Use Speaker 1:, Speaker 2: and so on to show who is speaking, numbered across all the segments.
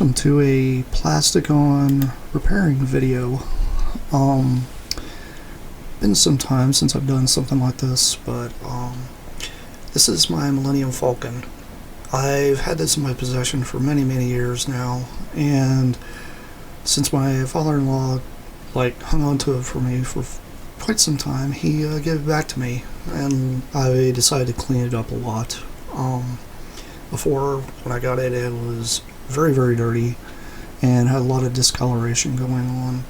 Speaker 1: welcome to a Plasticon repairing video. Been some time since I've done something like this, but this is my Millinium Falcon. I've had this in my possession for many years now, and since my father-in-law hung on to it for me for quite some time, he gave it back to me, and I decided to clean it up a lot. Before, when I got it, it was very dirty and had a lot of discoloration going on,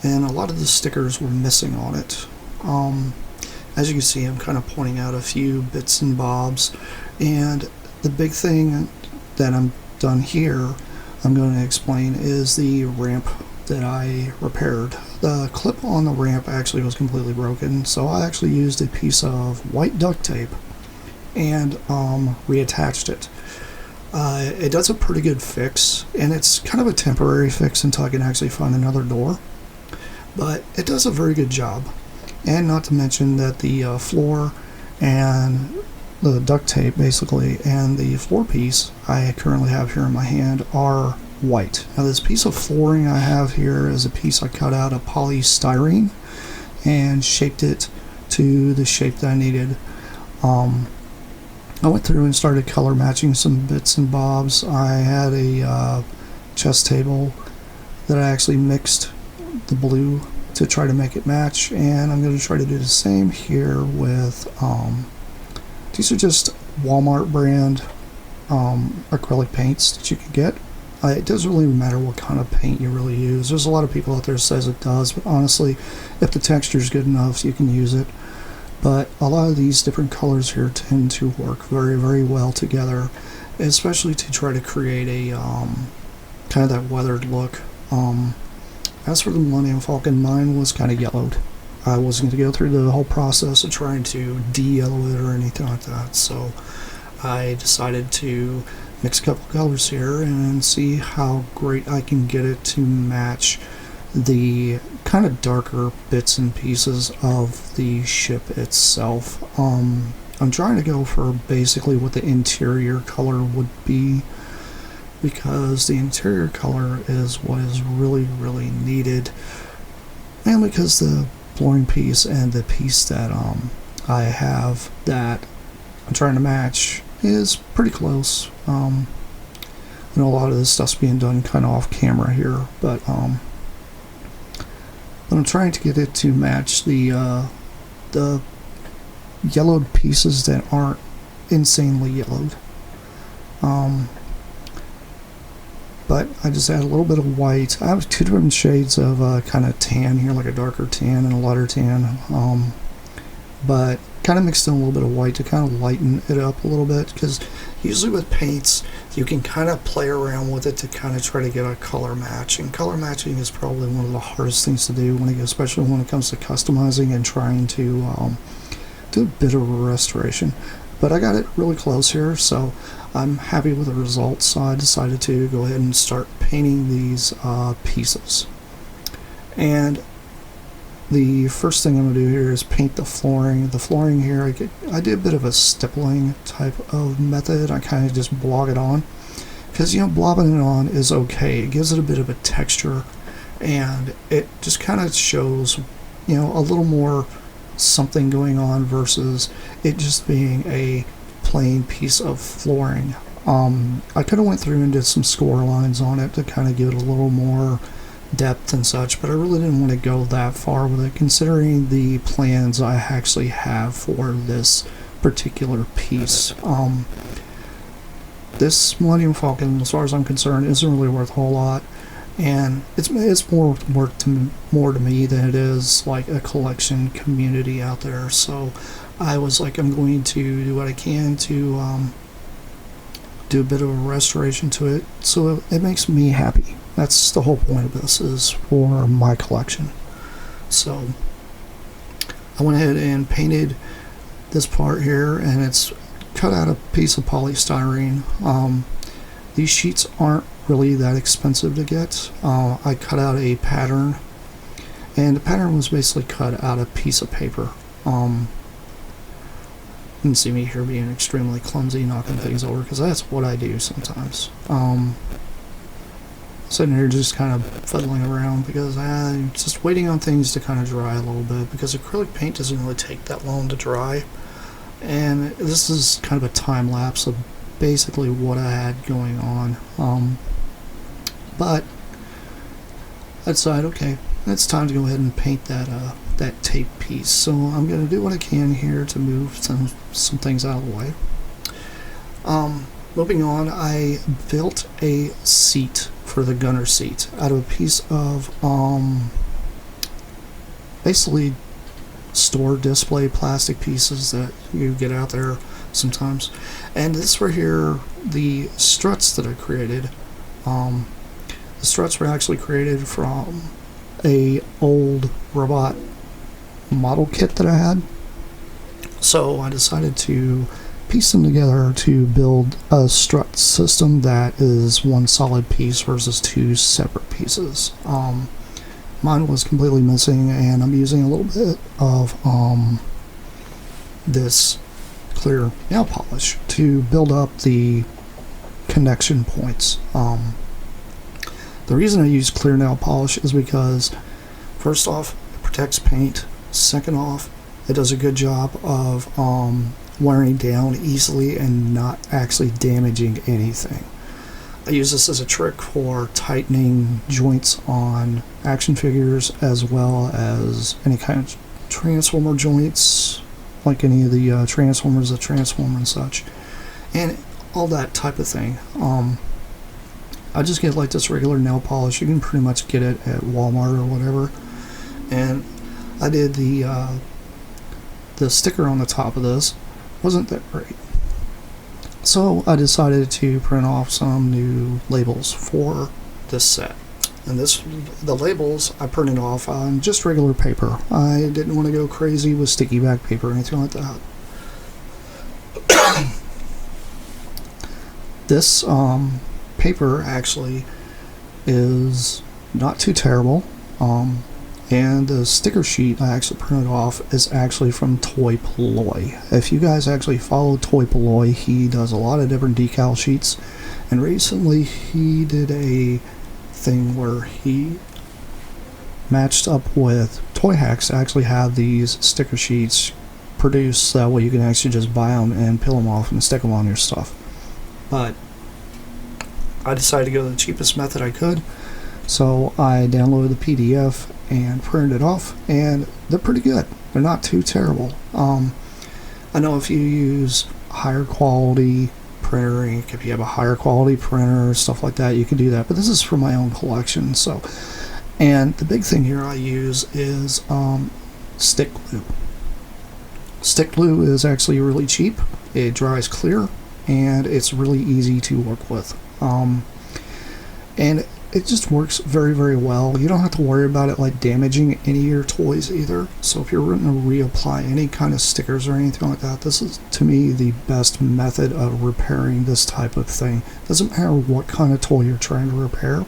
Speaker 1: and a lot of the stickers were missing on it. As you can see, I'm kind of pointing out a few bits and bobs, and the big thing that I'm done here, I'm going to explain, is the ramp that I repaired. The clip on the ramp actually was completely broken, so I actually used a piece of white duct tape and reattached it. It does a pretty good fix, and it's kind of a temporary fix until I can actually find another door, but it does a very good job. And not to mention that the floor and the duct tape basically and the floor piece I currently have here in my hand are white. Now this piece of flooring I have here is a piece I cut out of polystyrene and shaped it to the shape that I needed. I went through and started color matching some bits and bobs. I had a chess table that I actually mixed the blue to try to make it match, and I'm going to try to do the same here with these are just Walmart brand acrylic paints that you can get. It doesn't really matter what kind of paint you really use. There's a lot of people out there that says it does, but honestly, if the texture is good enough, you can use it. But a lot of these different colors here tend to work very well together, especially to try to create a kind of that weathered look. As for the Millinium Falcon, mine was kind of yellowed. I wasn't going to go through the whole process of trying to de-yellow it or anything like that, so I decided to mix a couple colors here and see how great I can get it to match the kind of darker bits and pieces of the ship itself. I'm trying to go for basically what the interior color would be, because the interior color is what is really needed, and because the flooring piece and the piece that I have that I'm trying to match is pretty close. I know a lot of this stuff's being done kind of off camera here, but I'm trying to get it to match the yellowed pieces that aren't insanely yellowed. But I just add a little bit of white. I have two different shades of kind of tan here, like a darker tan and a lighter tan, but kind of mixed in a little bit of white to kind of lighten it up a little bit, because usually with paints you can kind of play around with it to kind of try to get a color match, and color matching is probably one of the hardest things to do, especially when it comes to customizing and trying to do a bit of a restoration. But I got it really close here, so I'm happy with the results, so I decided to go ahead and start painting these pieces. And the first thing I'm going to do here is paint the flooring. The flooring here, I did a bit of a stippling type of method. I kind of just blob it on, because blobbing it on is okay. It gives it a bit of a texture, and it just kind of shows a little more something going on versus it just being a plain piece of flooring. I could have went through and did some score lines on it to kind of give it a little more depth and such, but I really didn't want to go that far with it, considering the plans I actually have for this particular piece. This Millinium Falcon, as far as I'm concerned, isn't really worth a whole lot, and it's more worth to me than it is like a collection community out there. So I was like, I'm going to do what I can to do a bit of a restoration to it, so it makes me happy. That's the whole point of this, is for my collection. So I went ahead and painted this part here, and it's cut out a piece of polystyrene. These sheets aren't really that expensive to get. I cut out a pattern, and the pattern was basically cut out a piece of paper. You can see me here being extremely clumsy, knocking things over, because that's what I do sometimes. sitting here just kind of fiddling around because I'm just waiting on things to kind of dry a little bit, because acrylic paint doesn't really take that long to dry. And this is kind of a time lapse of basically what I had going on. But I decided, okay, it's time to go ahead and paint that tape piece. So I'm going to do what I can here to move some things out of the way. Moving on, I built a seat for the gunner seat out of a piece of basically store display plastic pieces that you get out there sometimes. And this were here, the struts that I created. The struts were actually created from a old robot model kit that I had. So I decided to piece them together to build a strut system that is one solid piece versus two separate pieces. Mine was completely missing, and I'm using a little bit of this clear nail polish to build up the connection points. The reason I use clear nail polish is because, first off, it protects paint. Second off, it does a good job of wearing down easily and not actually damaging anything. I use this as a trick for tightening joints on action figures, as well as any kind of transformer joints, like any of the transformers that transform and such, and all that type of thing. I just get like this regular nail polish. You can pretty much get it at Walmart or whatever. And I did the sticker on the top of this. Wasn't that great. So I decided to print off some new labels for this set. And the labels I printed off on just regular paper. I didn't want to go crazy with sticky back paper or anything like that. This paper actually is not too terrible. And the sticker sheet I actually printed off is actually from Toy Ploy. If you guys actually follow Toy Ploy, he does a lot of different decal sheets. And recently he did a thing where he matched up with Toy Hacks to actually have these sticker sheets produced, that way you can actually just buy them and peel them off and stick them on your stuff. But I decided to go the cheapest method I could. So I downloaded the PDF and printed it off, and they're pretty good. They're not too terrible. I know if you use higher quality printer, if you have a higher quality printer, stuff like that, you can do that. But this is for my own collection. So, and the big thing here I use is stick glue. Stick glue is actually really cheap. It dries clear, and it's really easy to work with. And it just works very, very well. You don't have to worry about it like damaging any of your toys either. So if you're going to reapply any kind of stickers or anything like that, this is, to me, the best method of repairing this type of thing. Doesn't matter what kind of toy you're trying to repair,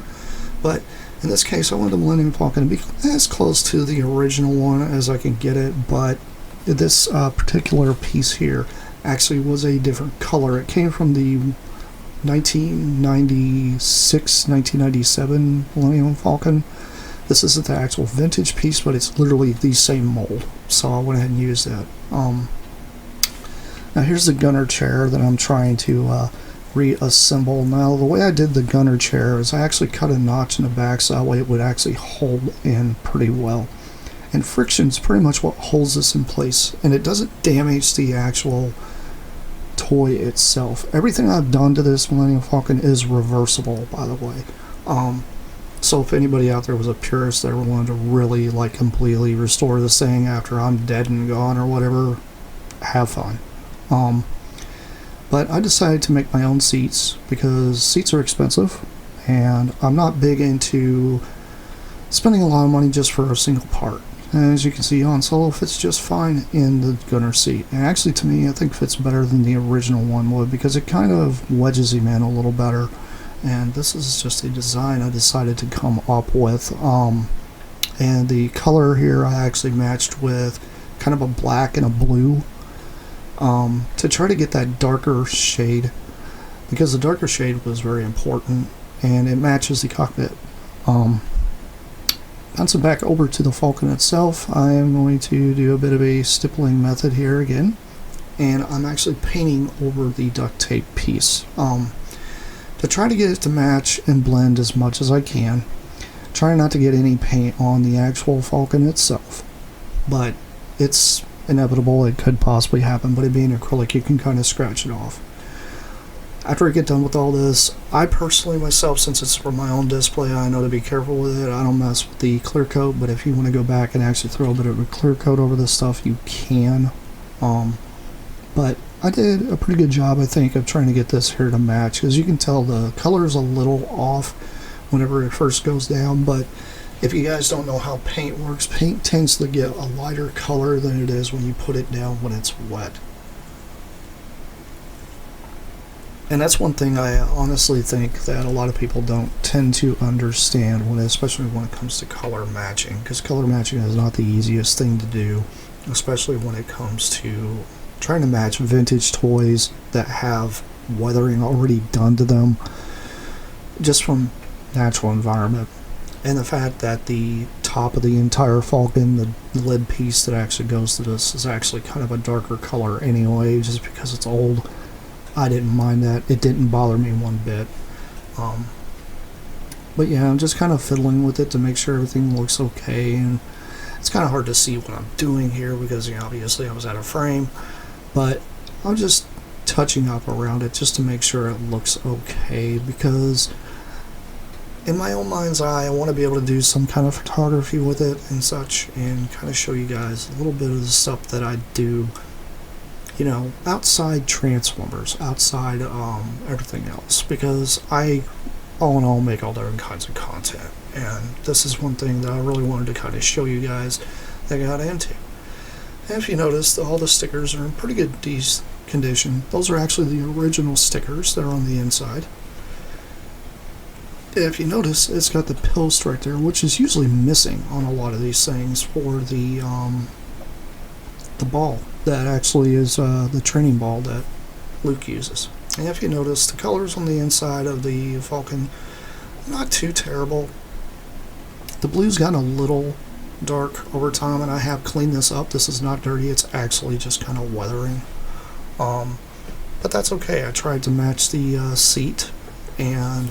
Speaker 1: but in this case I wanted the Millennium Falcon to be as close to the original one as I can get it. But this particular piece here actually was a different color. It came from the 1996, 1997 Millennium Falcon. This isn't the actual vintage piece, but it's literally the same mold, so I went ahead and used that. Now here's the gunner chair that I'm trying to reassemble. Now the way I did the gunner chair is I actually cut a notch in the back so that way it would actually hold in pretty well. And friction is pretty much what holds this in place, and it doesn't damage the actual toy itself. Everything I've done to this Millennium Falcon is reversible, by the way. So if anybody out there was a purist that wanted to really like completely restore this thing after I'm dead and gone or whatever, have fun. But I decided to make my own seats because seats are expensive, and I'm not big into spending a lot of money just for a single part. And as you can see, Han Solo fits just fine in the gunner seat. And actually, to me, I think fits better than the original one would, because it kind of wedges him in a little better. And this is just a design I decided to come up with. And the color here I actually matched with kind of a black and a blue to try to get that darker shade, because the darker shade was very important and it matches the cockpit. Bouncing back over to the Falcon itself, I am going to do a bit of a stippling method here again, and I'm actually painting over the duct tape piece to try to get it to match and blend as much as I can. Try not to get any paint on the actual Falcon itself, but it's inevitable. It could possibly happen, but it being acrylic, you can kind of scratch it off. After I get done with all this, I personally myself, since it's for my own display, I know to be careful with it. I don't mess with the clear coat, but if you want to go back and actually throw a bit of a clear coat over this stuff, you can. But I did a pretty good job, I think, of trying to get this here to match. As you can tell, the color is a little off whenever it first goes down, but if you guys don't know how paint works, paint tends to get a lighter color than it is when you put it down when it's wet. And that's one thing I honestly think that a lot of people don't tend to understand, especially when it comes to color matching, because color matching is not the easiest thing to do, especially when it comes to trying to match vintage toys that have weathering already done to them just from natural environment. And the fact that the top of the entire Falcon, the lid piece that actually goes to this, is actually kind of a darker color anyway, just because it's old. I didn't mind that. It didn't bother me one bit. But yeah, I'm just kind of fiddling with it to make sure everything looks okay. And it's kind of hard to see what I'm doing here because, you know, obviously I was out of frame. But I'm just touching up around it just to make sure it looks okay, because in my own mind's eye, I want to be able to do some kind of photography with it and such, and kind of show you guys a little bit of the stuff that I do, you know, outside Transformers, outside everything else, because I, all in all, make all different kinds of content, and this is one thing that I really wanted to kind of show you guys that I got into. And if you notice, all the stickers are in pretty good condition. Those are actually the original stickers that are on the inside. If you notice, it's got the post right there, which is usually missing on a lot of these things for the ball that actually is the training ball that Luke uses. And if you notice, the colors on the inside of the Falcon, not too terrible. The blue's gotten a little dark over time, and I have cleaned this up. This is not dirty, it's actually just kind of weathering. But that's okay. I tried to match the seat and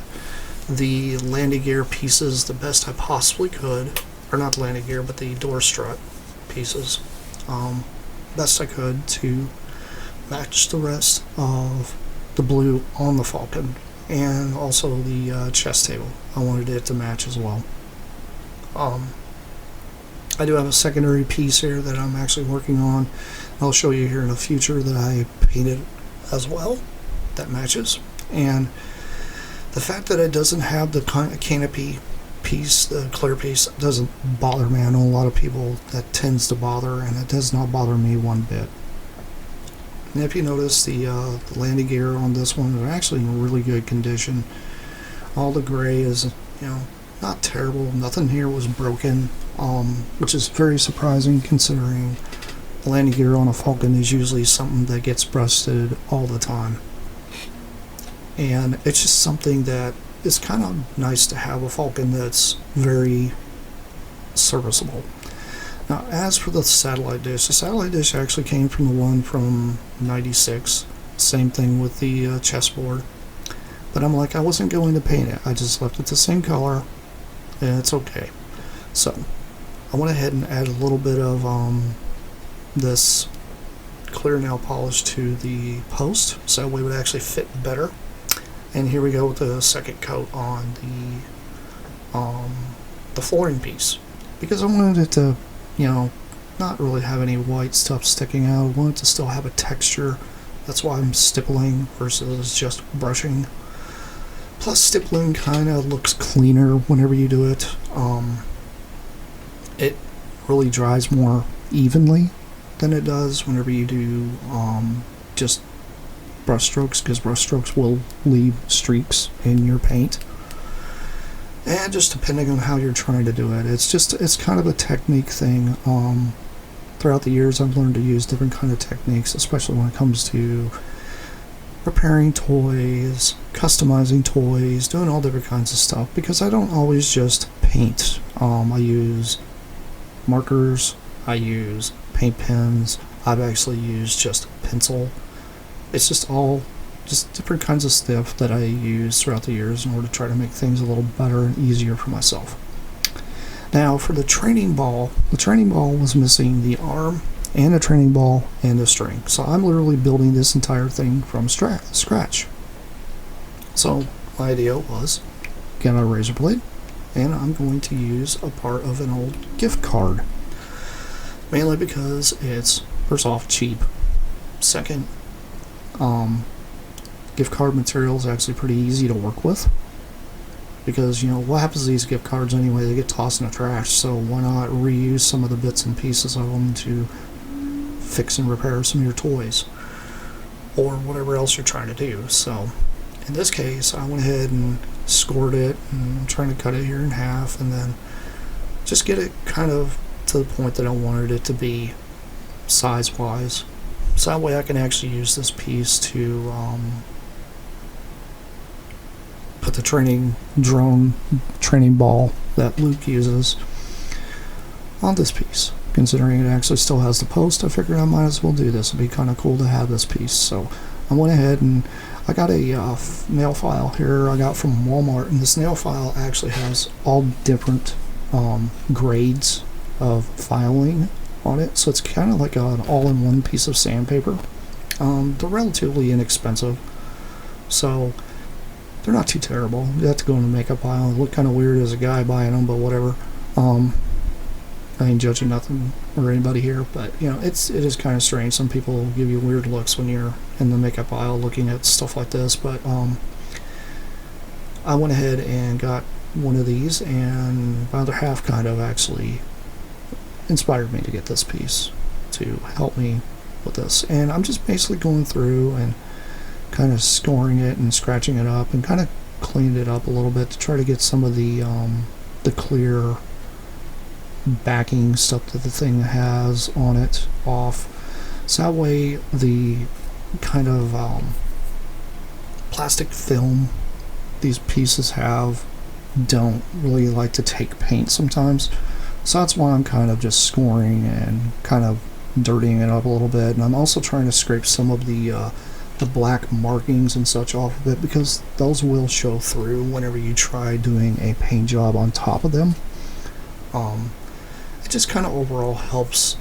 Speaker 1: the landing gear pieces the best I possibly could, or not the landing gear, but the door strut pieces, best I could to match the rest of the blue on the Falcon, and also the chest table. I wanted it to match as well. I do have a secondary piece here that I'm actually working on. I'll show you here in the future that I painted as well that matches. And the fact that it doesn't have the canopy piece, the clear piece, doesn't bother me. I know a lot of people that tends to bother, and it does not bother me one bit. And if you notice, the landing gear on this one are actually in really good condition. All the gray is, you know, not terrible. Nothing here was broken, which is very surprising considering the landing gear on a Falcon is usually something that gets busted all the time. And it's just something that is kind of nice to have a Falcon that's very serviceable. Now, as for the satellite dish actually came from the one from '96. Same thing with the chessboard. But I'm like, I wasn't going to paint it. I just left it the same color, and it's okay. So, I went ahead and added a little bit of this clear nail polish to the post, so that way it would actually fit better. And here we go with the second coat on the flooring piece, because I wanted it to, you know, not really have any white stuff sticking out. I want it to still have a texture. That's why I'm stippling versus just brushing. Plus, stippling kind of looks cleaner whenever you do it. It really dries more evenly than it does whenever you do just brush strokes, because brush strokes will leave streaks in your paint. And just depending on how you're trying to do it, it's kind of a technique thing. Throughout the years, I've learned to use different kind of techniques, especially when it comes to repairing toys, customizing toys, doing all different kinds of stuff, because I don't always just paint. I use markers, I use paint pens, I've actually used just pencil. It's just all just different kinds of stuff that I use throughout the years in order to try to make things a little better and easier for myself. Now for the training ball was missing the arm and a training ball and a string. So I'm literally building this entire thing from scratch. So my idea was get a razor blade, and I'm going to use a part of an old gift card. Mainly because it's, first off, cheap. Second, gift card material is actually pretty easy to work with. Because, you know, what happens to these gift cards anyway? They get tossed in the trash, so why not reuse some of the bits and pieces of them to fix and repair some of your toys or whatever else you're trying to do. So in this case, I went ahead and scored it, and I'm trying to cut it here in half and then just get it kind of to the point that I wanted it to be size wise, so that way I can actually use this piece to put the training ball that Luke uses on this piece. Considering it actually still has the post, I figured I might as well do this. It'd be kind of cool to have this piece. So I went ahead and I got a nail file here I got from Walmart, and this nail file actually has all different grades of filing on it, so it's kind of like an all-in-one piece of sandpaper. They're relatively inexpensive, so they're not too terrible. You have to go in the makeup aisle and look kind of weird as a guy buying them, but whatever. I ain't judging nothing or anybody here, but you know, it is kind of strange. Some people give you weird looks when you're in the makeup aisle looking at stuff like this, but I went ahead and got one of these, and my other half kind of actually inspired me to get this piece to help me with this. And I'm just basically going through and kind of scoring it and scratching it up and kind of cleaned it up a little bit to try to get some of the clear backing stuff that the thing has on it off, so that way the kind of plastic film these pieces have don't really like to take paint sometimes. So that's why I'm kind of just scoring and kind of dirtying it up a little bit, and I'm also trying to scrape some of the black markings and such off of it, because those will show through whenever you try doing a paint job on top of them. It just kind of overall helps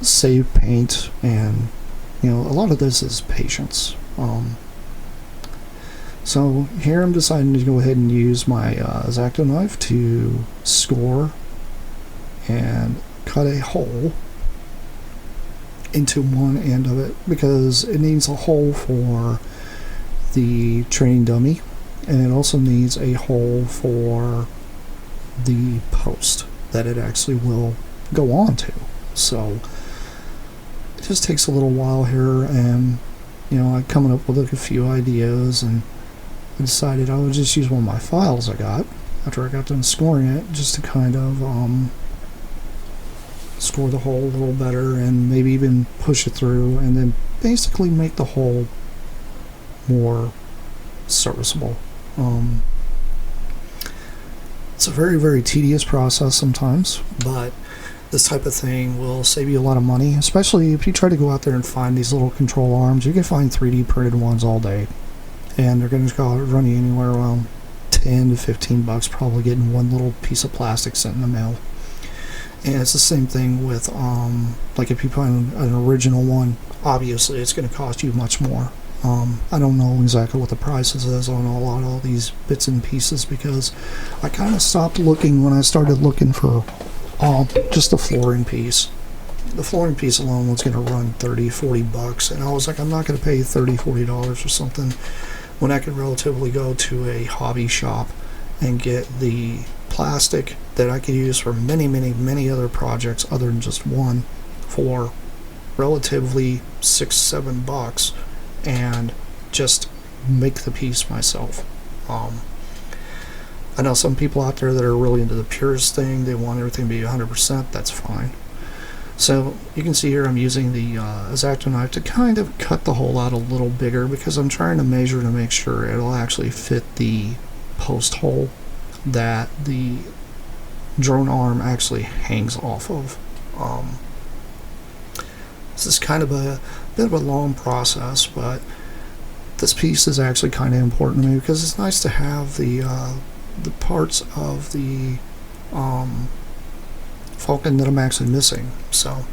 Speaker 1: save paint, and you know, a lot of this is patience. So here I'm deciding to go ahead and use my X-Acto knife to score and cut a hole into one end of it, because it needs a hole for the training dummy, and it also needs a hole for the post that it actually will go on to. So it just takes a little while here, and you know, I'm coming up with like a few ideas, and I decided I would just use one of my files I got after I got done scoring it, just to kind of score the hole a little better and maybe even push it through, and then basically make the hole more serviceable. It's a very, very tedious process sometimes, but this type of thing will save you a lot of money, especially if you try to go out there and find these little control arms. You can find 3D printed ones all day, and they're going to run you anywhere around 10 to 15 bucks, probably getting one little piece of plastic sent in the mail. And it's the same thing with like if you find an original one, obviously it's going to cost you much more. I don't know exactly what the prices is on a lot of all these bits and pieces, because I kind of stopped looking when I started looking for just the flooring piece. The flooring piece alone was going to run 30-40 bucks, and I was like, I'm not going to pay $30-40 for something when I could relatively go to a hobby shop and get the plastic that I could use for many other projects other than just one for relatively $6-7 bucks, and just make the piece myself. I know some people out there that are really into the purist thing, they want everything to be 100%, that's fine. So you can see here I'm using the X-Acto knife to kind of cut the hole out a little bigger because I'm trying to measure to make sure it'll actually fit the post hole that the drone arm actually hangs off of. This is kind of a bit of a long process, but this piece is actually kind of important to me because it's nice to have the parts of the Falcon that I'm actually missing. So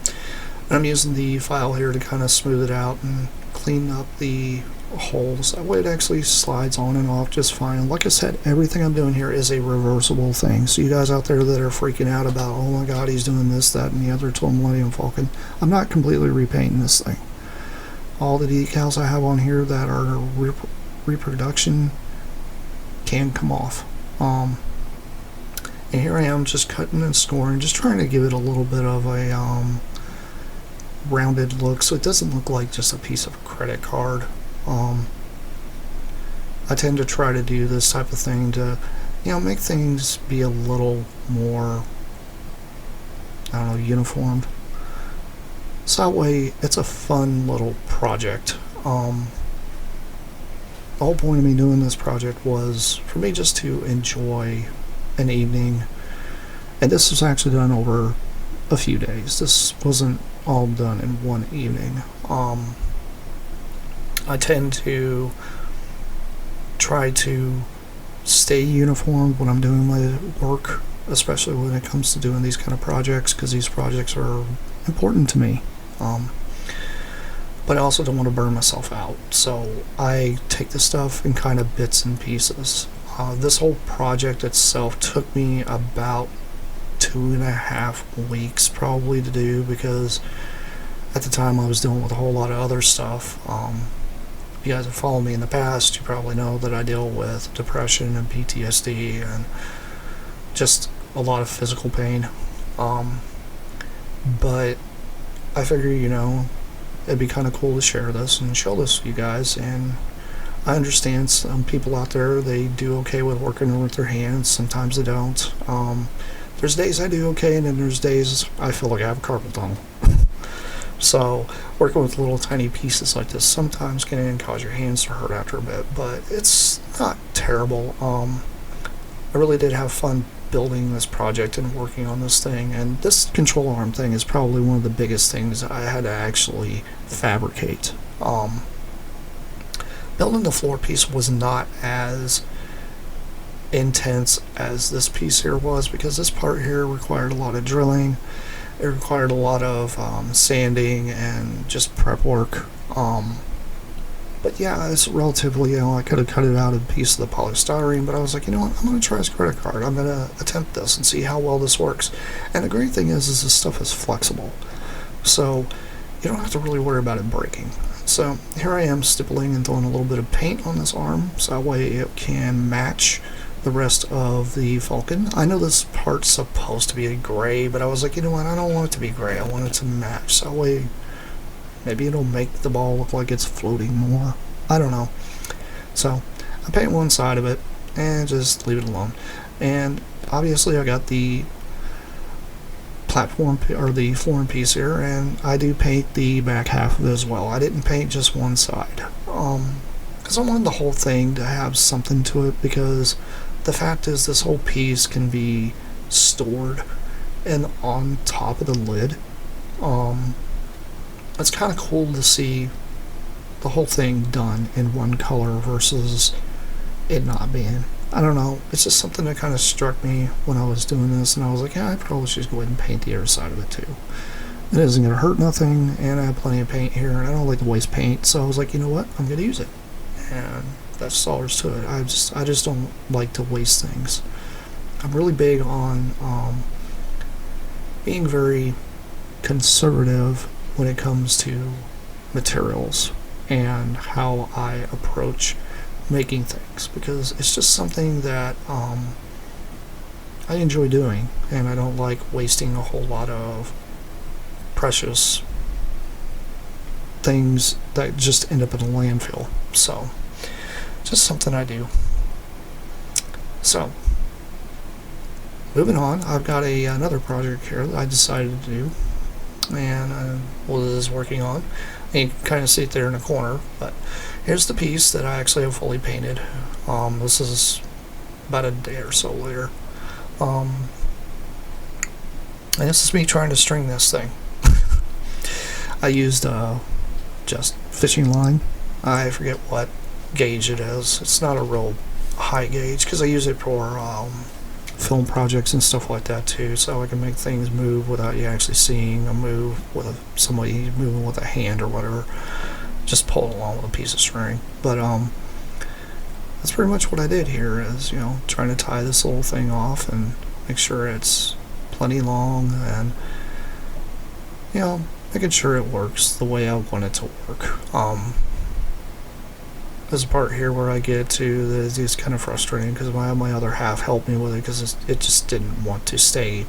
Speaker 1: I'm using the file here to kind of smooth it out and clean up the holes. That way it actually slides on and off just fine. Like I said, everything I'm doing here is a reversible thing. So you guys out there that are freaking out about, oh my god, he's doing this, that, and the other to a Millinium Falcon, I'm not completely repainting this thing. All the decals I have on here that are reproduction can come off. And here I am just cutting and scoring, just trying to give it a little bit of a rounded look so it doesn't look like just a piece of credit card. I tend to try to do this type of thing to, you know, make things be a little more, I don't know, uniformed. So that way it's a fun little project. The whole point of me doing this project was for me just to enjoy an evening, and this was actually done over a few days. This wasn't all done in one evening. I tend to try to stay uniformed when I'm doing my work, especially when it comes to doing these kind of projects, because these projects are important to me. But I also don't want to burn myself out, so I take this stuff in kind of bits and pieces. This whole project itself took me about 2.5 weeks probably to do, because at the time I was dealing with a whole lot of other stuff. If you guys have followed me in the past, you probably know that I deal with depression and PTSD and just a lot of physical pain. But I figure, you know, it'd be kind of cool to share this and show this to you guys. And I understand some people out there, they do okay with working with their hands. Sometimes they don't. There's days I do okay, and then there's days I feel like I have a carpal tunnel. So working with little tiny pieces like this sometimes can cause your hands to hurt after a bit, but it's not terrible. I really did have fun building this project and working on this thing, and this control arm thing is probably one of the biggest things I had to actually fabricate. Building the floor piece was not as intense as this piece here was, because this part here required a lot of drilling. It required a lot of sanding and just prep work. But yeah, it's relatively, you know, I could have cut it out of a piece of the polystyrene, but I was like, you know what, I'm going to try this credit card. I'm going to attempt this and see how well this works. And the great thing is this stuff is flexible, so you don't have to really worry about it breaking. So here I am stippling and throwing a little bit of paint on this arm, so that way it can match the rest of the Falcon. I know this part's supposed to be a gray, but I was like, you know what, I don't want it to be gray, I want it to match, so that way maybe it'll make the ball look like it's floating more. I don't know. So I paint one side of it and just leave it alone. And obviously I got the platform or the flooring piece here, and I do paint the back half of it as well. I didn't paint just one side because I wanted the whole thing to have something to it, because the fact is this whole piece can be stored and on top of the lid. It's kind of cool to see the whole thing done in one color versus it not being. I don't know, it's just something that kind of struck me when I was doing this, and I was like, yeah, I probably should just go ahead and paint the other side of it too. It isn't going to hurt nothing, and I have plenty of paint here, and I don't like to waste paint, so I was like, you know what, I'm going to use it. And that's all there's to it. I just don't like to waste things. I'm really big on being very conservative when it comes to materials and how I approach making things, because it's just something that I enjoy doing, and I don't like wasting a whole lot of precious things that just end up in a landfill. So just something I do. So moving on, I've got another project here that I decided to do.
Speaker 2: and what it is working on. And you can kind of see it there in the corner, but here's the piece that I actually have fully painted. This is about a day or so later. And this is me trying to string this thing. I used just fishing line. I forget what gauge it is. It's not a real high gauge because I use it for film projects and stuff like that too, so I can make things move without you actually seeing a move with somebody moving with a hand or whatever. Just pull it along with a piece of string. But that's pretty much what I did here, is, you know, trying to tie this little thing off and make sure it's plenty long, and, you know, making sure it works the way I want it to work. There's a part here where I get to that is kind of frustrating because my other half helped me with it because it just didn't want to stay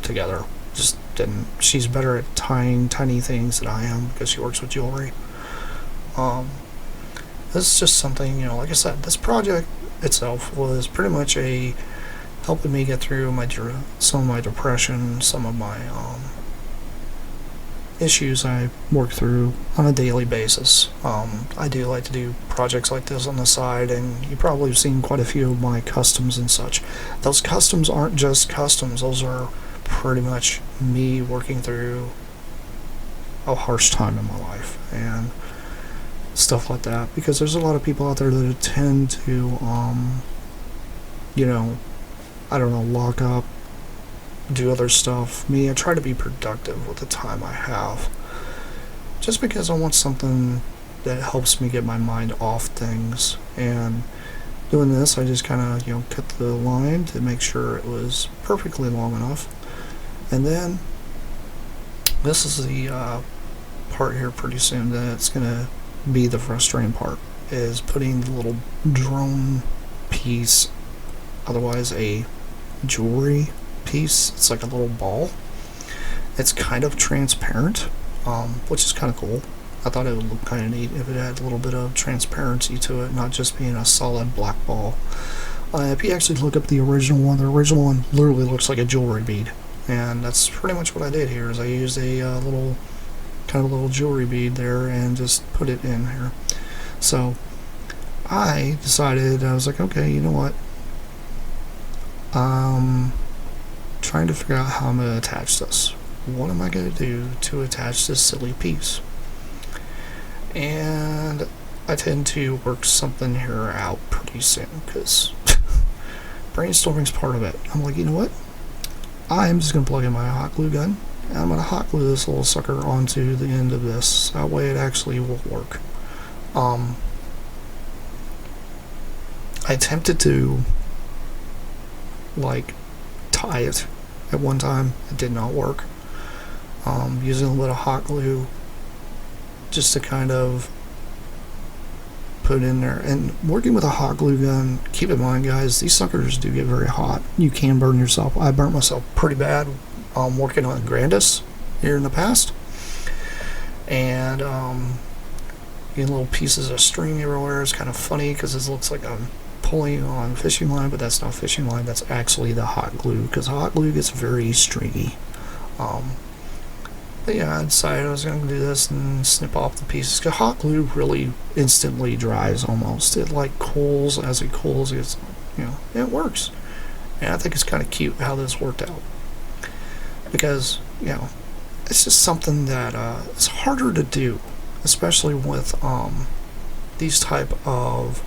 Speaker 2: together. Just didn't. She's better at tying tiny things than I am because she works with jewelry. This is just something, you know, like I said, this project itself was pretty much helping me get through some of my depression, some of my issues I work through on a daily basis. I do like to do projects like this on the side, and you probably have seen quite a few of my customs and such. Those customs aren't just customs, those are pretty much me working through a harsh time in my life and stuff like that, because there's a lot of people out there that tend to you know, I don't know, lock up, do other stuff. Me, I try to be productive with the time I have, just because I want something that helps me get my mind off things. And doing this, I just kind of, you know, cut the line to make sure it was perfectly long enough. And then this is the part here pretty soon that's gonna be the frustrating part, is putting the little drone piece, otherwise a jewelry piece. It's like a little ball. It's kind of transparent, which is kind of cool. I thought it would look kind of neat if it had a little bit of transparency to it, not just being a solid black ball. If you actually look up the original one literally looks like a jewelry bead, and that's pretty much what I did here. Is I used a little jewelry bead there and just put it in here. So I decided, I was like, okay, you know what? Trying to figure out how I'm going to attach this. What am I going to do to attach this silly piece? And I tend to work something here out pretty soon, because brainstorming's part of it. I'm like, you know what? I'm just going to plug in my hot glue gun, and I'm going to hot glue this little sucker onto the end of this. That way it actually will work. I attempted to, like, tie it at one time. It did not work. Using a little hot glue just to kind of put it in there. And working with a hot glue gun, keep in mind, guys, these suckers do get very hot. You can burn yourself. I burnt myself pretty bad working on Grandis here in the past. And getting little pieces of string everywhere is kind of funny because it looks like I'm pulling on fishing line, but that's not fishing line, that's actually the hot glue, because hot glue gets very stringy. But yeah, I decided I was going to do this and snip off the pieces, because hot glue really instantly dries almost. It like cools. As it cools, it's, you know, it works. And I think it's kind of cute how this worked out, because, you know, it's just something that it's harder to do, especially with these type of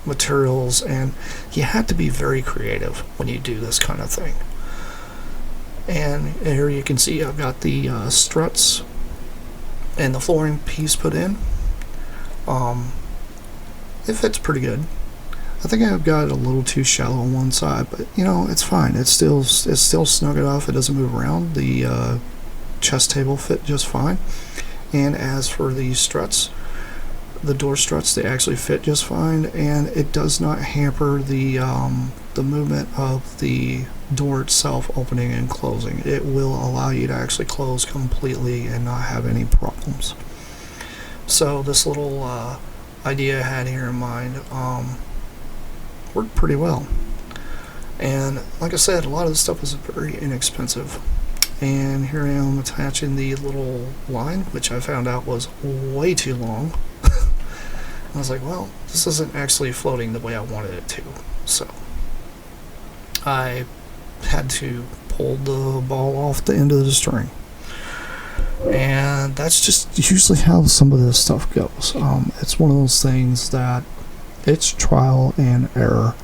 Speaker 2: materials, and you have to be very creative when you do this kind of thing. And here you can see I've got the struts and the flooring piece put in. It fits pretty good. I think I've got it a little too shallow on one side, but you know, it's fine. It's still snug enough. It doesn't move around. The chest table fit just fine. And as for the struts, the door struts, they actually fit just fine, and it does not hamper the movement of the door itself opening and closing. It will allow you to actually close completely and not have any problems. So this little idea I had here in mind worked pretty well. And like I said, a lot of this stuff was very inexpensive. and here I am attaching the little line, which I found out was way too long. I was like, well, this isn't actually floating the way I wanted it to, so I had to pull the ball off the end of the string. And that's just usually how some of this stuff goes. It's one of those things that it's trial and error.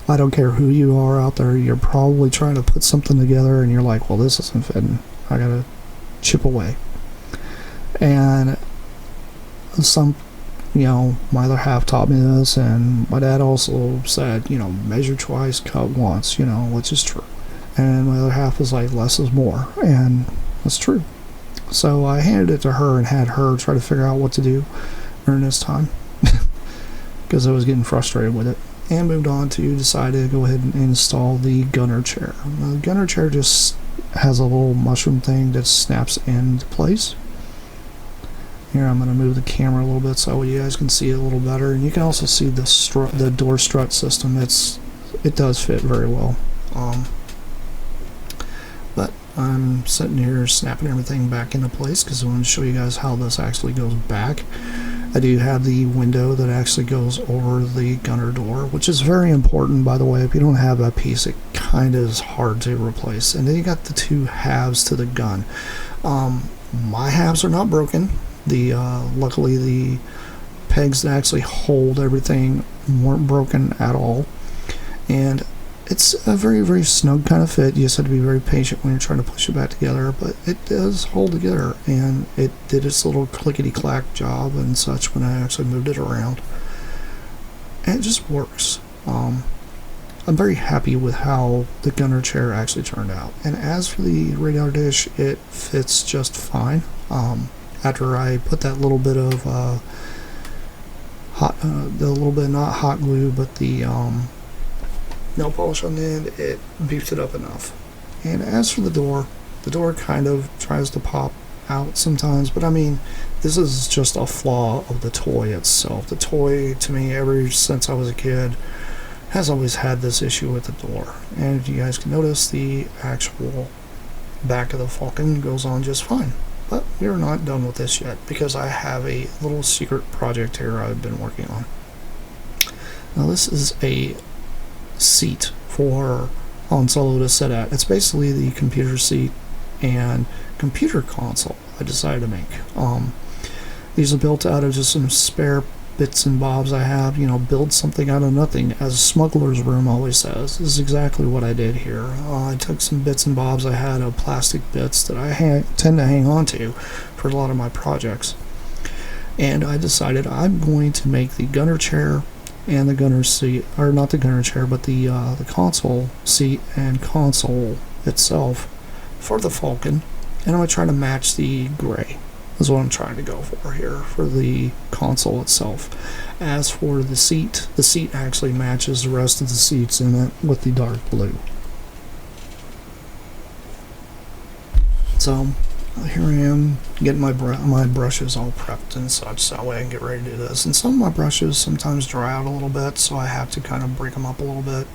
Speaker 2: I don't care who you are out there, you're probably trying to put something together and you're like, well, this isn't fitting. I gotta chip away. And my other half taught me this, and my dad also said, measure twice, cut once, which is true. And my other half was like, less is more, and that's true. So I handed it to her and had her try to figure out what to do during this time, because I was getting frustrated with it, and moved on to decide to go ahead and install the gunner chair. The gunner chair just has a little mushroom thing that snaps into place. Here, I'm going to move the camera a little bit so you guys can see it a little better, and you can also see the door strut system. It does fit very well. But I'm sitting here snapping everything back into place because I want to show you guys how this actually goes back. I do have the window that actually goes over the gunner door, which is very important, by the way. If you don't have that piece, it kind of is hard to replace. And then you got the two halves to the gun. My halves are not broken. Luckily the pegs that actually hold everything weren't broken at all, and it's a very, very snug kind of fit. You just have to be very patient when you're trying to push it back together, but it does hold together, and it did its little clickety-clack job and such when I actually moved it around, and it just works. I'm very happy with how the gunner chair actually turned out, and as for the radar dish, it fits just fine. After I put that little bit of not hot glue, but the nail polish on the end, it beefed it up enough. And as for the door kind of tries to pop out sometimes, but I mean, this is just a flaw of the toy itself. The toy, to me, ever since I was a kid, has always had this issue with the door. And if you guys can notice, the actual back of the Falcon goes on just fine. But we are not done with this yet, because I have a little secret project here I've been working on. Now this is a seat for Han Solo to sit at. It's basically the computer seat and computer console I decided to make. These are built out of just some spare bits and bobs I have. Build something out of nothing, as Smuggler's Room always says. This is exactly what I did here. I took some bits and bobs I had of plastic bits that I tend to hang on to for a lot of my projects, and I decided I'm going to make the gunner chair and the gunner seat, or not the gunner chair, but the console seat and console itself for the Falcon, and I'm going to try to match the gray. Is what I'm trying to go for here for the console itself. As for the seat actually matches the rest of the seats in it with the dark blue. So here I am getting my brushes all prepped and such, so that way I can get ready to do this. And some of my brushes sometimes dry out a little bit, so I have to kind of break them up a little bit,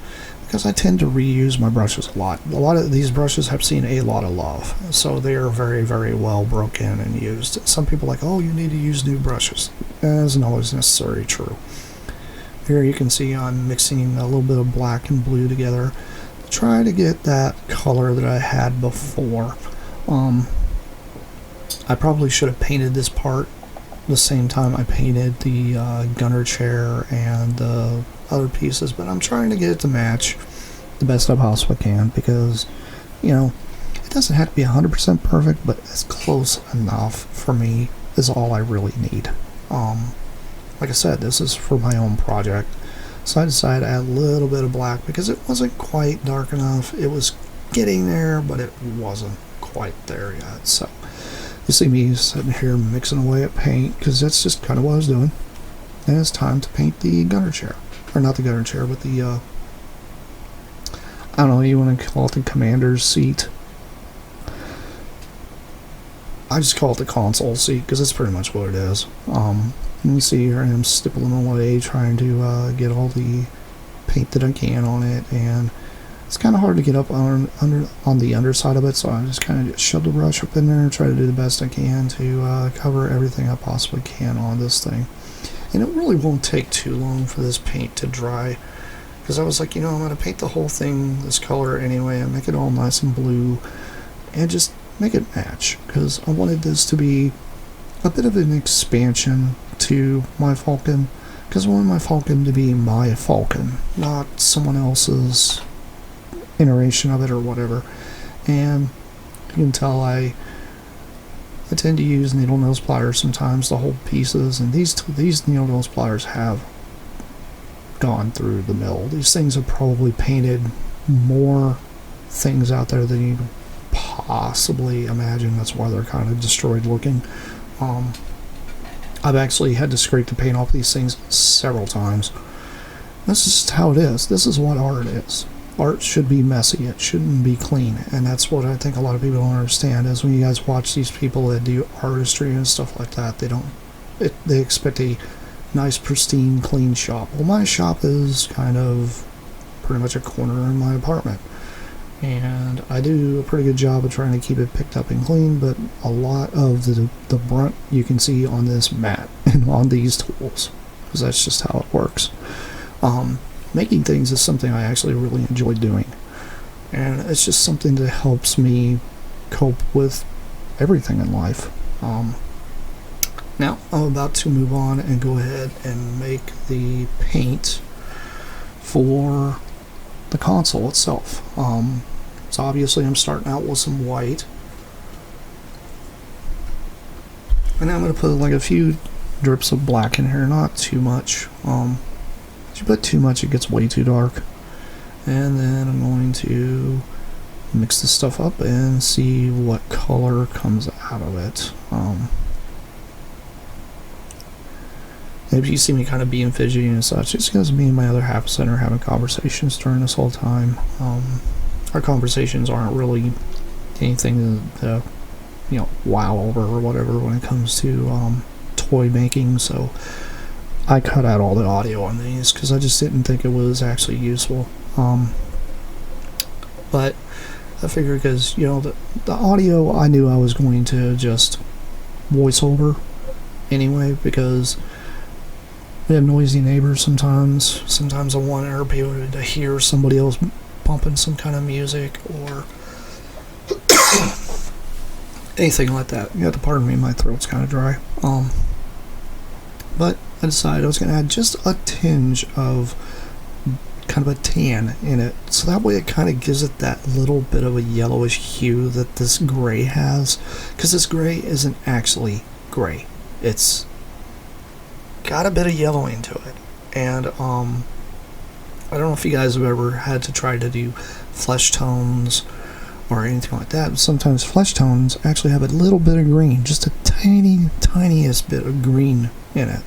Speaker 2: because I tend to reuse my brushes a lot. A lot of these brushes have seen a lot of love, so they are very, very well broken and used. Some people are like, oh, you need to use new brushes. That isn't always necessarily true. Here you can see I'm mixing a little bit of black and blue together to try to get that color that I had before. I probably should have painted this part the same time I painted the gunner chair and the other pieces, but I'm trying to get it to match the best I possibly can, because it doesn't have to be 100% perfect, but it's close enough for me is all I really need. Like I said, this is for my own project, so I decided to add a little bit of black because it wasn't quite dark enough. It was getting there, but it wasn't quite there yet. So you see me sitting here mixing away at paint, because that's just kind of what I was doing. And it's time to paint the gunner chair. Or not the gunner chair, but the, I don't know, you want to call it the commander's seat. I just call it the console seat, because that's pretty much what it is. You see here I am stippling away, trying to get all the paint that I can on it, and
Speaker 1: it's kind of hard to get up on the underside of it, so I just kind of just shove the brush up in there and try to do the best I can to cover everything I possibly can on this thing. And it really won't take too long for this paint to dry, because I was like, I'm going to paint the whole thing this color anyway and make it all nice and blue and just make it match, because I wanted this to be a bit of an expansion to my Falcon, because I wanted my Falcon to be my Falcon, not someone else's iteration of it or whatever. And you can tell I tend to use needle nose pliers sometimes to hold pieces, and these needle nose pliers have gone through the mill. These things have probably painted more things out there than you can possibly imagine. That's why they're kind of destroyed looking. I've actually had to scrape the paint off these things several times. This is just how it is. This is what art is. Art should be messy. It shouldn't be clean. And that's what I think a lot of people don't understand, is when you guys watch these people that do artistry and stuff like that, they expect a nice, pristine, clean shop. Well, my shop is kind of pretty much a corner in my apartment. And I do a pretty good job of trying to keep it picked up and clean, but a lot of the brunt you can see on this mat and on these tools, because that's just how it works. Making things is something I actually really enjoy doing, and it's just something that helps me cope with everything in life. Now I'm about to move on and go ahead and make the paint for the console itself. So obviously I'm starting out with some white, and I'm going to put like a few drips of black in here, not too much. If you put too much, it gets way too dark. And then I'm going to mix this stuff up and see what color comes out of it. If you see me kind of being fidgety and such, it's because me and my other half cent are having conversations during this whole time. Our conversations aren't really anything to wow over or whatever when it comes to toy making, so I cut out all the audio on these because I just didn't think it was actually useful. But I figured, because the audio I knew I was going to just voice over anyway, because we have noisy neighbors sometimes. Sometimes I want everybody to hear somebody else pumping some kind of music or anything like that. You have to pardon me, my throat's kind of dry. But I decided I was going to add just a tinge of kind of a tan in it, so that way it kind of gives it that little bit of a yellowish hue that this gray has, because this gray isn't actually gray. It's got a bit of yellow into it. And I don't know if you guys have ever had to try to do flesh tones or anything like that. Sometimes flesh tones actually have a little bit of green, just a tiniest bit of green in it.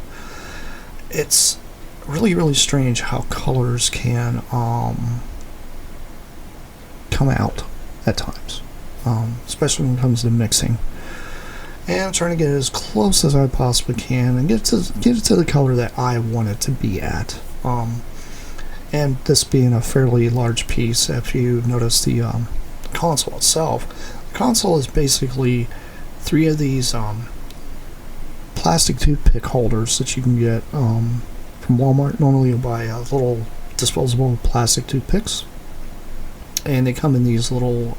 Speaker 1: It's really, really strange how colors can come out at times, especially when it comes to mixing. And I'm trying to get it as close as I possibly can and get it to the color that I want it to be at. And this being a fairly large piece, if you notice the console itself, the console is basically 3 of these plastic toothpick holders that you can get from Walmart. Normally you buy little disposable plastic toothpicks, and they come in these little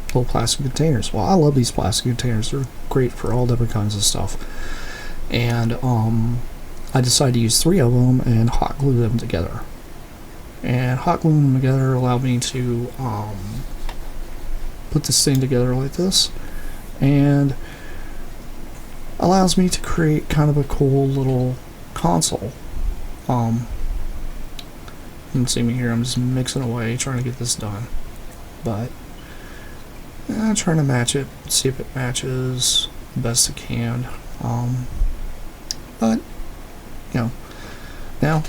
Speaker 1: plastic containers. Well, I love these plastic containers. They're great for all different kinds of stuff. And I decided to use 3 of them and hot glue them together. And hot gluing them together allowed me to put this thing together like this, and allows me to create kind of a cool little console. You can see me here, I'm just mixing away trying to get this done, but I'm trying to match it, see if it matches the best it can. But now I'm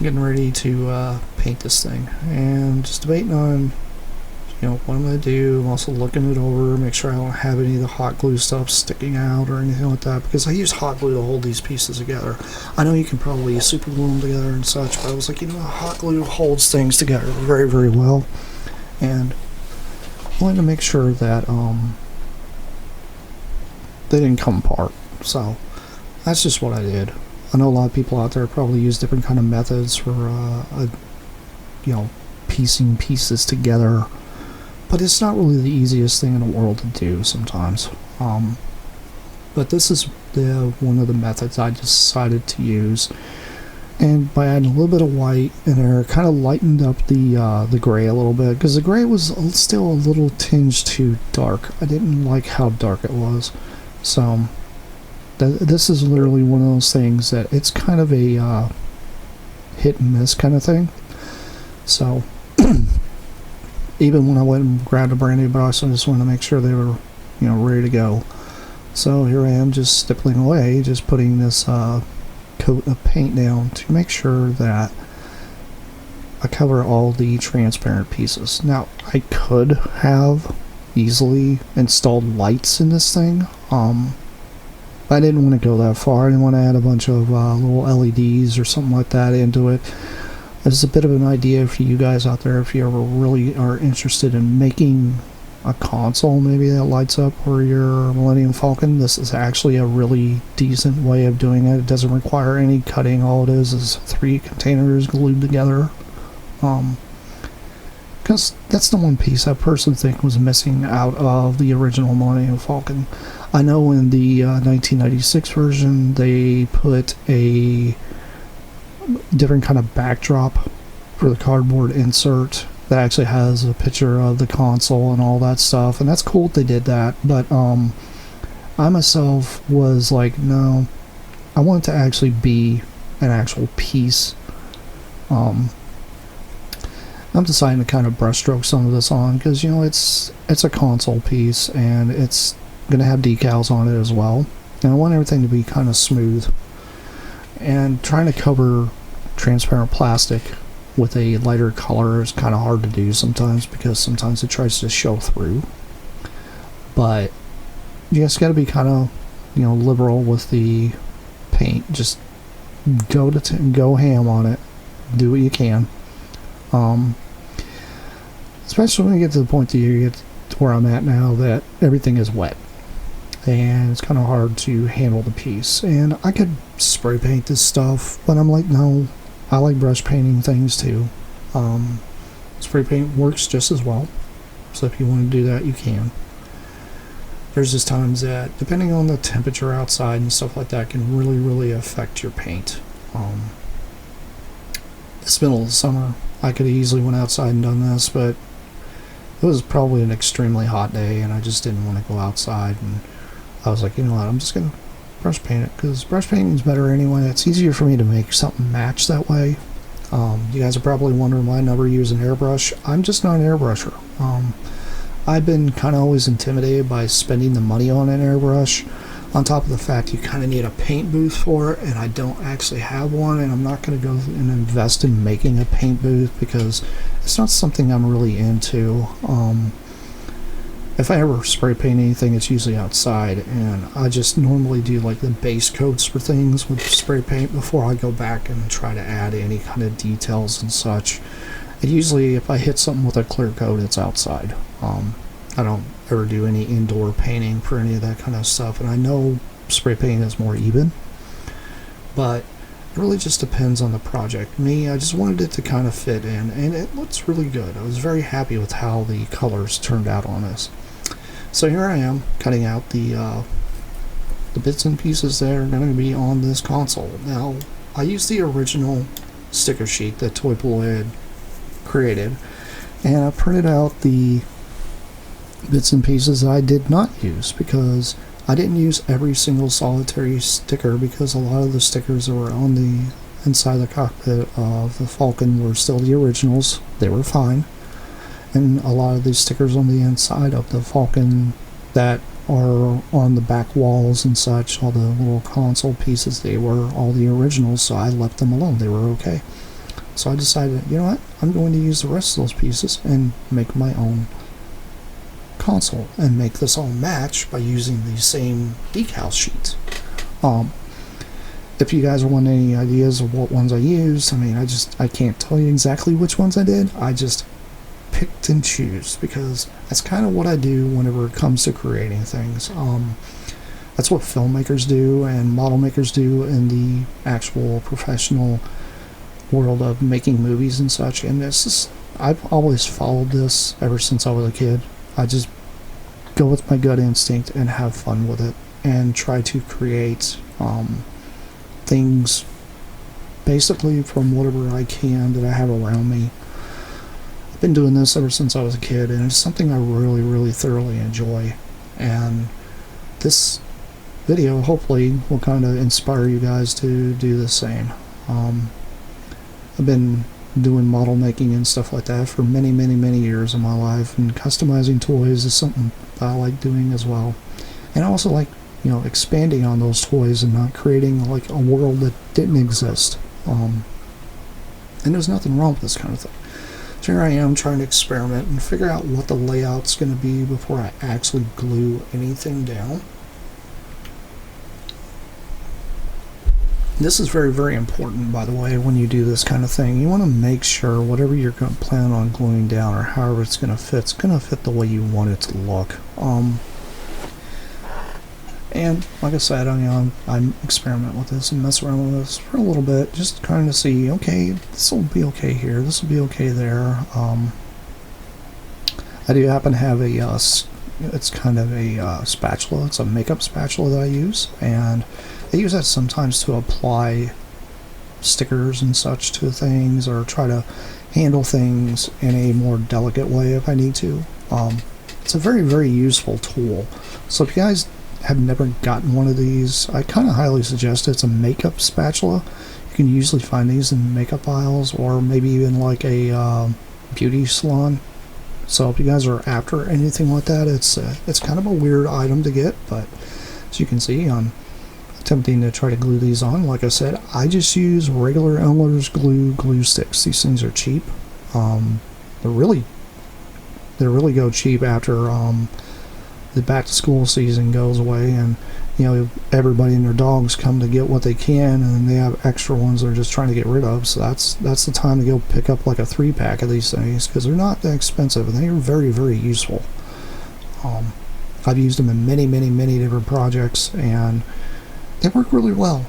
Speaker 1: getting ready to paint this thing, and just debating on
Speaker 2: what I'm going to do. I'm also looking it over, make sure I don't have any of the hot glue stuff sticking out or anything like that, because I use hot glue to hold these pieces together. I know you can probably super glue them together and such, but I was like, hot glue holds things together very, very well. And I wanted to make sure that they didn't come apart. So that's just what I did. I know a lot of people out there probably use different kind of methods for piecing pieces together, but it's not really the easiest thing in the world to do sometimes. But this is one of the methods I decided to use, and by adding a little bit of white in there, it kind of lightened up the gray a little bit, because the gray was still a little tinged too dark. I didn't like how dark it was. So this is literally one of those things that it's kind of a hit and miss kind of thing. So even when I went and grabbed a brand new brush, I just wanted to make sure they were ready to go. So here I am, just stippling away, just putting this coat of paint down to make sure that I cover all the transparent pieces. Now, I could have easily installed lights in this thing, but I didn't want to go that far. I didn't want to add a bunch of little LEDs or something like that into it. It's a bit of an idea for you guys out there if you ever really are interested in making a console maybe that lights up for your Millennium Falcon. This is actually a really decent way of doing it. It doesn't require any cutting. All it is 3 containers glued together. Because that's the one piece I personally think was missing out of the original Millennium Falcon. I know in the 1996 version they put a different kind of backdrop for the cardboard insert that actually has a picture of the console and all that stuff, and that's cool they did that, but I myself was like, no, I want it to actually be an actual piece. I'm deciding to kind of brushstroke some of this on, because it's a console piece and it's gonna have decals on it as well, and I want everything to be kind of smooth. And trying to cover transparent plastic with a lighter color is kind of hard to do sometimes, because sometimes it tries to show through. But you just got to be kind of liberal with the paint. Just go ham on it. Do what you can. Especially when you get to the point that you get to where I'm at now, that everything is wet and it's kind of hard to handle the piece. And I could spray paint this stuff, but I'm like, no, I like brush painting things too. Spray paint works just as well, so if you want to do that, you can. There's just times that, depending on the temperature outside and stuff like that, can really affect your paint. This middle of the summer, I could have easily went outside and done this, but it was probably an extremely hot day and I just didn't want to go outside, and I was like, you know what, I'm just gonna brush paint it, because brush painting is better anyway. It's easier for me to make something match that way. You guys are probably wondering why I never use an airbrush. I'm just not an airbrusher. I've been kind of always intimidated by spending the money on an airbrush, on top of the fact you kind of need a paint booth for it, and I don't actually have one, and I'm not going to go and invest in making a paint booth because it's not something I'm really into. If I ever spray paint anything, it's usually outside, and I just normally do like the base coats for things with spray paint before I go back and try to add any kind of details and such. And usually if I hit something with a clear coat, it's outside. I don't ever do any indoor painting for any of that kind of stuff, and I know spray paint is more even, but it really just depends on the project. Me, I just wanted it to kind of fit in, and it looks really good. I was very happy with how the colors turned out on this. So here I am cutting out the bits and pieces that are going to be on this console. Now, I used the original sticker sheet that Toy Pool had created, and I printed out the bits and pieces that I did not use, because I didn't use every single solitary sticker, because a lot of the stickers that were on the inside the cockpit of the Falcon were still the originals. They were fine. And a lot of these stickers on the inside of the Falcon that are on the back walls and such, all the little console pieces, they were all the originals, so I left them alone. They were okay. So I decided, you know what, I'm going to use the rest of those pieces and make my own
Speaker 1: console and make this all match by using these same decal sheets. If you guys want any ideas of what ones I used, I mean, I can't tell you exactly which ones I did. I just picked and choose, because that's kind of what I do whenever it comes to creating things. That's what filmmakers do and model makers do in the actual professional world of making movies and such. And this is, I've always followed this ever since I was a kid. I just go with my gut instinct and have fun with it and try to create things basically from whatever I can that I have around me. I've been doing this ever since I was a kid, and it's something I really, really thoroughly enjoy. And this video hopefully will kind of inspire you guys to do the same. I've been doing model making and stuff like that for many, many, many years of my life, and customizing toys is something that I like doing as well. And I also like, you know, expanding on those toys and not creating like a world that didn't exist. And there's nothing wrong with this kind of thing. So here I am trying to experiment and figure out what the layout's going to be before I actually glue anything down. This is very, very important, by the way, when you do this kind of thing. You want to make sure whatever you're going to plan on gluing down, or however it's going to fit the way you want it to look. And like I said, I'm experimenting with this and mess around with this for a little bit, just kind of see, okay, this will be okay here, this will be okay there. I do happen to have a, it's kind of a spatula. It's a makeup spatula that I use, and I use that sometimes to apply stickers and such to things, or try to handle things in a more delicate way if I need to. It's a very, very useful tool. So if you guys have never gotten one of these, I kind of highly suggest it. It's a makeup spatula. You can usually find these in makeup aisles, or maybe even like a beauty salon. So if you guys are after anything like that, it's kind of a weird item to get, but as you can see, I'm attempting to try to glue these on. Like I said, I just use regular Elmer's glue sticks. These things are cheap. They really go cheap after the back to school season goes away, and you know, everybody and their dogs come to get what they can, and they have extra ones they're just trying to get rid of. So that's the time to go pick up like a 3-pack of these things, because they're not that expensive and they're very, very useful. I've used them in many, many, many different projects, and they work really well.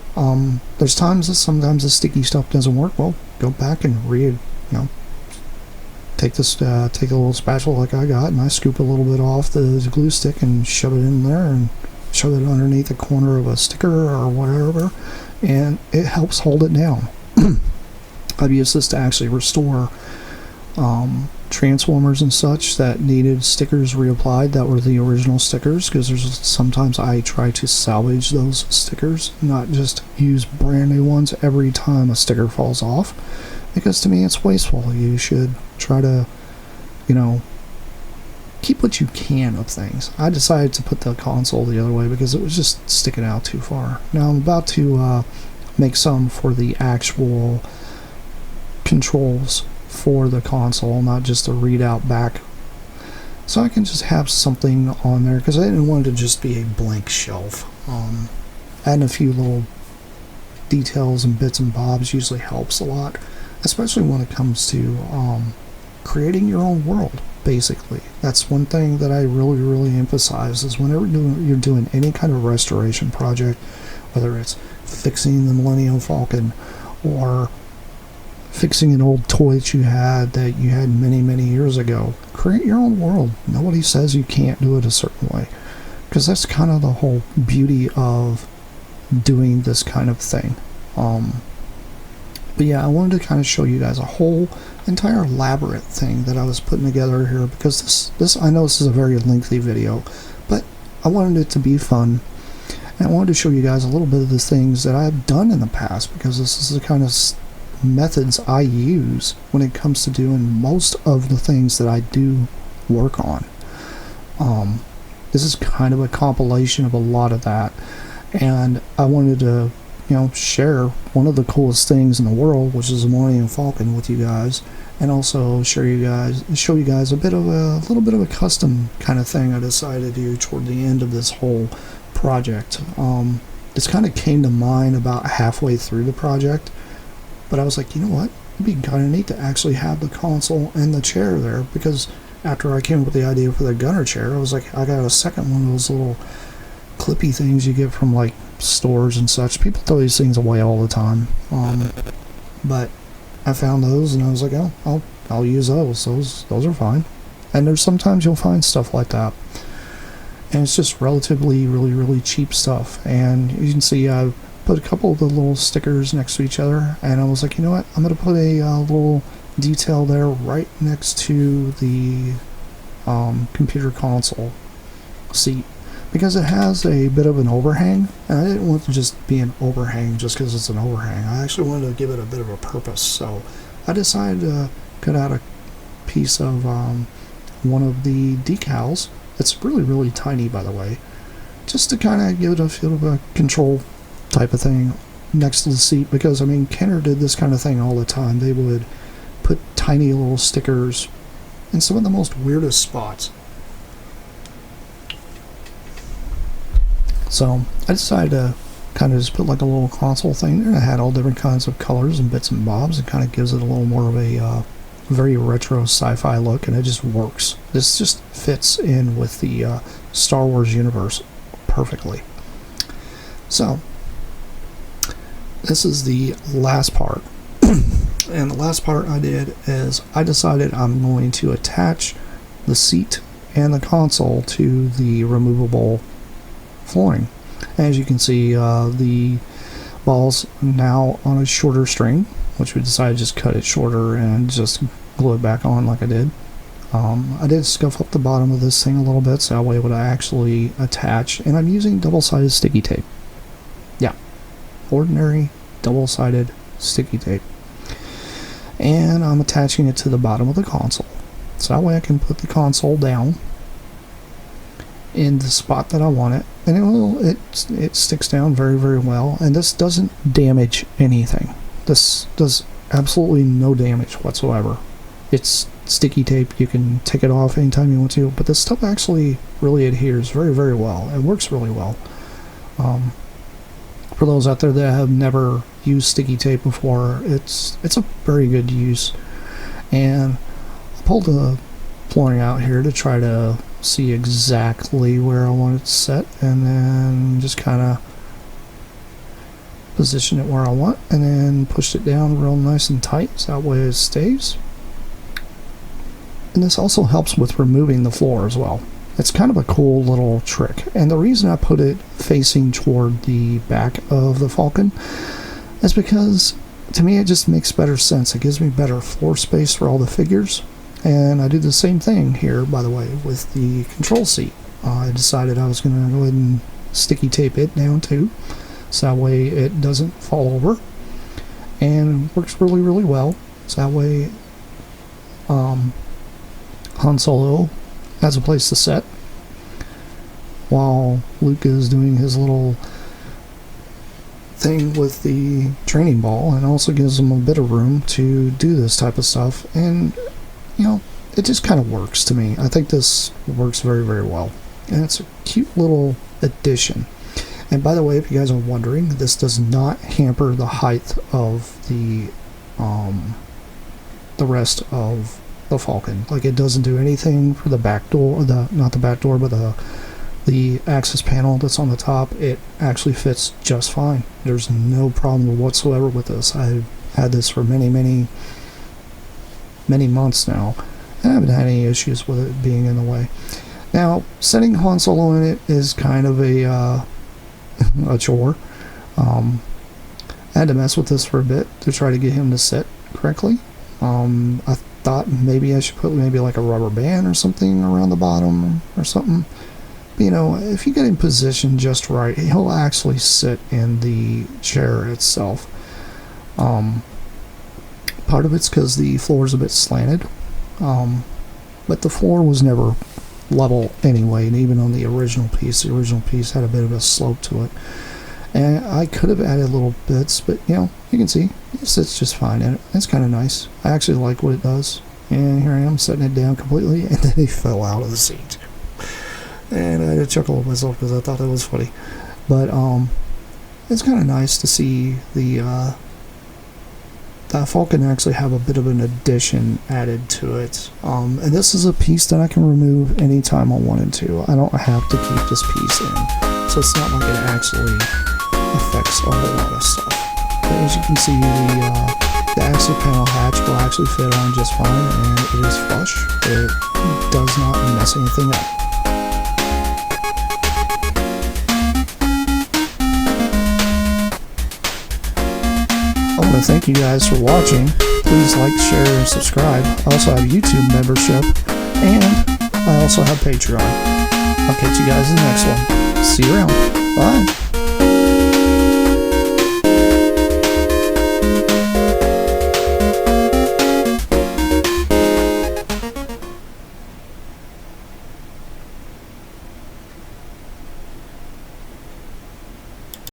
Speaker 1: There's times that sometimes the sticky stuff doesn't work. Well, go back and take a little spatula like I got, and I scoop a little bit off the glue stick and shove it in there and shove it underneath the corner of a sticker or whatever, and it helps hold it down. I've used this to actually restore transformers and such that needed stickers reapplied that were the original stickers, because there's sometimes I try to salvage those stickers, not just use brand new ones every time a sticker falls off, because to me it's wasteful. You should try to, you know, keep what you can of things. I decided to put the console the other way because it was just sticking out too far. Now I'm about to make some for the actual controls for the console, not just the readout back, so I can just have something on there, because I didn't want it to just be a blank shelf. Adding a few little details and bits and bobs usually helps a lot, especially when it comes to creating your own world. Basically, that's one thing that I really, really emphasize, is whenever you're doing any kind of restoration project, whether it's fixing the Millennium Falcon or fixing an old toy that you had many, many years ago, create your own world. Nobody says you can't do it a certain way, because that's kind of the whole beauty of doing this kind of thing. But yeah, I wanted to kind of show you guys a whole entire elaborate thing that I was putting together here, because this I know this is a very lengthy video, but I wanted it to be fun, and I wanted to show you guys a little bit of the things that I've done in the past, because this is the kind of methods I use when it comes to doing most of the things that I do work on. This is kind of a compilation of a lot of that, and I wanted to, you know, share one of the coolest things in the world, which is the Millennium Falcon, with you guys, and also show you guys a little bit of a custom kind of thing I decided to do toward the end of this whole project. This kind of came to mind about halfway through the project, but I was like, you know what, it'd be kind of neat to actually have the console and the chair there, because after I came up with the idea for the gunner chair, I was like, I got a second one of those little clippy things you get from like stores and such. People throw these things away all the time, but I found those and I was like, oh, I'll use those. Those are fine. And there's sometimes you'll find stuff like that, and it's just relatively really cheap stuff. And you can see I put a couple of the little stickers next to each other, and I was like, you know what, I'm gonna put a little detail there right next to the computer console seat, because it has a bit of an overhang, and I didn't want it to just be an overhang just because it's an overhang. I actually wanted to give it a bit of a purpose, so I decided to cut out a piece of one of the decals. It's really tiny, by the way, just to kind of give it a feel of a control type of thing next to the seat, because I mean, Kenner did this kind of thing all the time. They would put tiny little stickers in some of the most weirdest spots. So I decided to kind of just put like a little console thing there, and it had all different kinds of colors and bits and bobs. It kind of gives it a little more of a very retro sci-fi look, and it just works. This just fits in with the Star Wars universe perfectly. So this is the last part. And the last part I did is I decided I'm going to attach the seat and the console to the removable flooring. As you can see, the ball's now on a shorter string, which we decided to just cut it shorter and just glue it back on like I did. I did scuff up the bottom of this thing a little bit so that way it would actually attach, and I'm using double-sided sticky tape. Yeah, ordinary double-sided sticky tape. And I'm attaching it to the bottom of the console, so that way I can put the console down in the spot that I want it, and it sticks down very well, and this doesn't damage anything. This does absolutely no damage whatsoever. It's sticky tape, you can take it off anytime you want to, but this stuff actually really adheres very well. It works really well. For those out there that have never used sticky tape before, it's a very good use. And I pulled the flooring out here to try to see exactly where I want it set, and then just kind of position it where I want, and then pushed it down real nice and tight so that way it stays. And this also helps with removing the floor as well. It's kind of a cool little trick, and the reason I put it facing toward the back of the Falcon is because to me it just makes better sense. It gives me better floor space for all the figures. And I do the same thing here, by the way, with the control seat. I decided I was going to go ahead and sticky tape it down too, so that way it doesn't fall over, and works really well. So that way Han Solo has a place to set while Luke is doing his little thing with the training ball, and also gives him a bit of room to do this type of stuff. And you know, it just kind of works to me. I think this works very well, and it's a cute little addition. And by the way, if you guys are wondering, this does not hamper the height of the rest of the Falcon. Like, it doesn't do anything for the back door, not the back door, but the access panel that's on the top. It actually fits just fine. There's no problem whatsoever with this. I've had this for many months now, and I haven't had any issues with it being in the way. Now, setting Han Solo in it is kind of a chore. I had to mess with this for a bit to try to get him to sit correctly. I thought maybe I should put maybe like a rubber band or something around the bottom or something. But, you know, if you get him positioned just right, he'll actually sit in the chair itself. Part of it's because the floor is a bit slanted, but the floor was never level anyway, and even on the original piece had a bit of a slope to it. And I could have added little bits, but you know, you can see it sits just fine in it. It's kind of nice. I actually like what it does. And here I am setting it down completely, and then he fell out of the seat. And I had to chuckle at myself because I thought that was funny. But it's kind of nice to see the Falcon actually have a bit of an addition added to it. And this is a piece that I can remove anytime I wanted to. I don't have to keep this piece in. So it's not like it actually affects a whole lot of stuff. But as you can see, the access panel hatch will actually fit on just fine, and it is flush. It does not mess anything up. I want to thank you guys for watching. Please like, share, and subscribe. I also have YouTube membership, and I also have Patreon. I'll catch you guys in the next one. See you around. Bye.